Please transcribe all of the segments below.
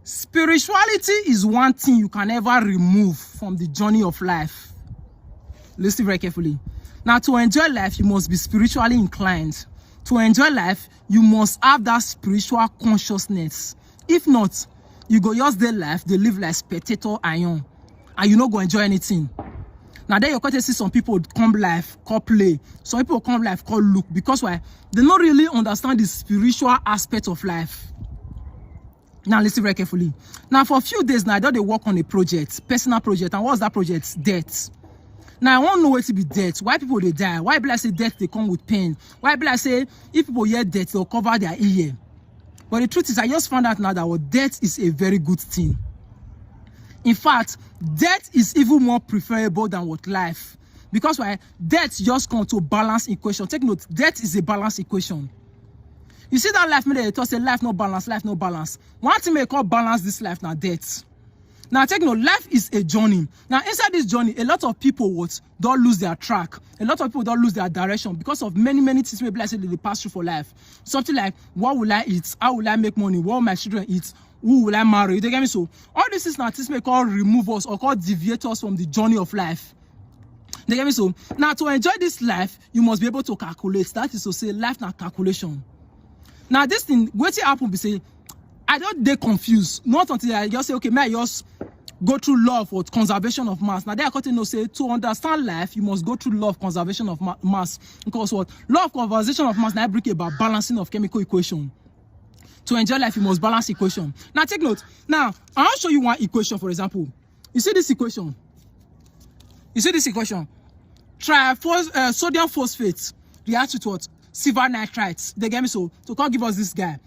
Spirituality is one thing you can never remove from the journey of life. Listen very carefully. Now, to enjoy life, you must be spiritually inclined. To enjoy life, you must have that spiritual consciousness. If not, you go just their life, they live like spectator iron, and you not go enjoy anything. Now, then you're going to see some people come life, call play. Some people come life, call look. Because why? They don't really understand the spiritual aspect of life. Now, listen very carefully. Now, for a few days now, I they work on a project, personal project. And what's that project? Death. Now, I want to know what to be death. Why people they die? Why people say death they come with pain? Why people say if people hear death, they'll cover their ear? But the truth is, I just found out now that death is a very good thing. In fact, death is even more preferable than life. Because why? Death just comes to balance equation. Take note, death is a balance equation. You see that life, they talk say life no balance, life no balance. One thing may call balance this life now, death. Now take note, life is a journey. Now inside this journey, a lot of people don't lose their track. A lot of people don't lose their direction because of many things maybe I say they pass through for life. Something like, what will I eat? How will I make money? What will my children eat? Who will I marry? They get me? So all this is now things may call remove us or call deviate us from the journey of life. They get me? So now to enjoy this life, you must be able to calculate. That is to say, life now calculation. Now this thing, what happen be say, I don't get confused. Not until I just say, okay, may I just go through law of conservation of mass. Now they are going to know say to understand life, you must go through law of conservation of mass. Because what? Law of conservation of mass now bring about balancing of chemical equation. To enjoy life, you must balance equation. Now take note. Now I'll show you one equation, for example. You see this equation? You see this equation? Sodium phosphate reacts with what? Silver nitrite. They get me? So can't give us this guy.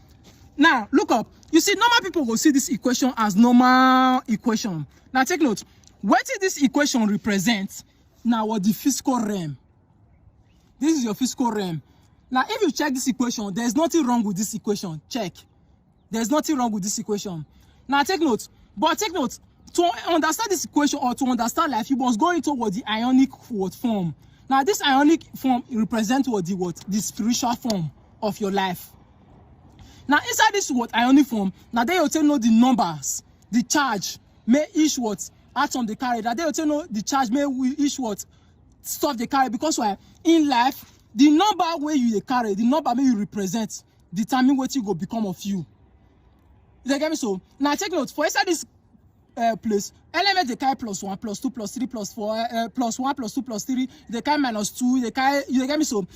Now look up. You see, normal people will see this equation as normal equation. Now take note. What did this equation represent? Now what the physical realm? This is your physical realm. Now if you check this equation, there's nothing wrong with this equation. Check. There's nothing wrong with this equation. Now take note. But take note. To understand this equation or to understand life, you must go into what the ionic form. Now this ionic form represents what the spiritual form of your life. Now inside this ionic form, now they will tell you the numbers, the charge may each atom they carry. That they will tell you the charge may each stuff they carry. Because why? In life, the number where you carry, the number may you represent, determine what you go become of you. They get me? So now take note. For inside this place, element they carry +1, +2, +3, +4, +1, +2, +3. They carry -2. They carry. You get me? So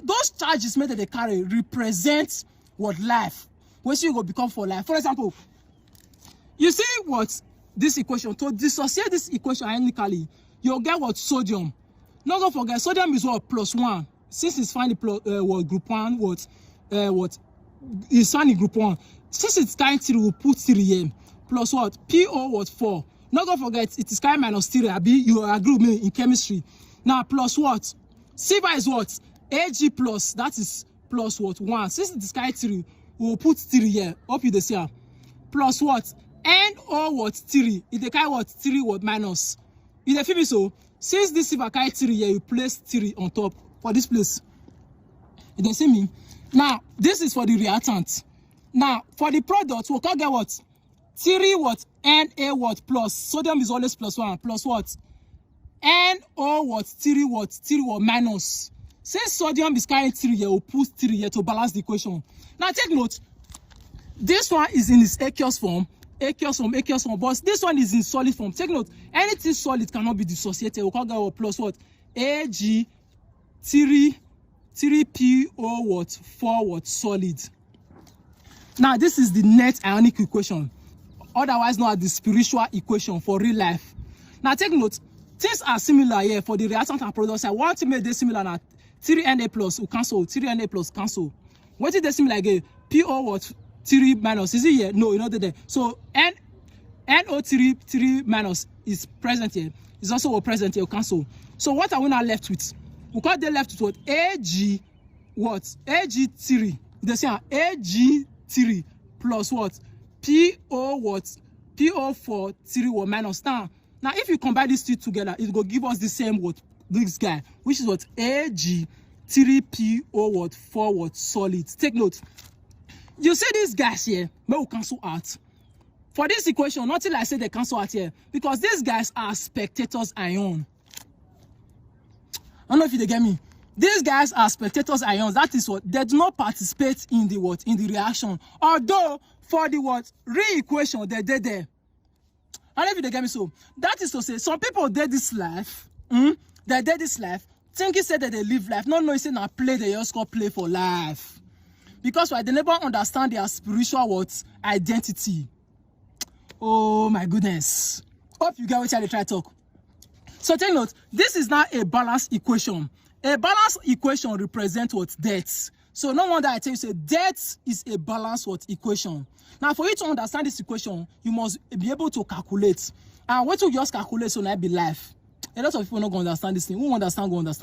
those charges made that they carry represent what life, what you go become for life. For example, you see what this equation, to dissociate this equation ionically, you'll get what sodium. Not don't forget, sodium is what +1. Since it's finding what group 1, what is finding group 1. Since it's kind 3, we'll put 3 here. Plus what? PO what 4. Not don't forget, it is kind -3. You agree with me in chemistry. Now plus what? Silver is what? Ag plus, that is plus what? 1. Since it is kind 3, we'll put 3 here. Hope you see. Plus what? NO what? 3. It is kind what? 3 what minus. You feel me? So since this silver kind 3 here, you place 3 on top for this place. You see me? Now this is for the reactant. Now for the product, we can get what? 3 what? Na what plus. Sodium is always +1. Plus what? NO what? 3 what? 3 what minus. Since sodium is carrying 3 here, we'll put 3 here to balance the equation. Now take note. This one is in its aqueous form. Aqueous form. But this one is in solid form. Take note. Anything solid cannot be dissociated. We'll call that plus what? Ag 3PO what? 4 what? Solid. Now this is the net ionic equation. Otherwise known as the spiritual equation for real life. Now take note. Things are similar here for the reactant and product. I want to make this similar now. 3Na plus will cancel. 3Na plus cancel. What is the similar again? PO what? 3 minus. Is it here? No, you know there. So NO3 3 minus is present here. It's also present here. Cancel. So what are we now left with? We call the left with what? Ag what? Ag3. The same Ag3 plus what? PO what? PO4 3 what minus. Now if you combine these two together, it will give us the same what? This guy, which is what? Ag 3PO what? 4 what? Solid. Take note. You see these guys here, may we cancel out. For this equation, nothing like say they cancel out here because these guys are spectators ion. I don't know if you get me. These guys are spectators ions. That is what they do not participate in the what in the reaction. Although for the what re-equation they did there. I don't know if you get me. So that is to say, some people did this life. They did this life. Thinking said that they live life. Not knowing say now play they just call play for life. Because why they never understand their spiritual what identity. Oh my goodness. Hope you get what I try to talk. So take note, this is not a balanced equation. A balanced equation represents what? Death. So no wonder I tell you, say death is a balanced what? Equation. Now for you to understand this equation, you must be able to calculate. And what you just calculate so now be life. A lot of people not going to understand this thing. Who understand, go understand.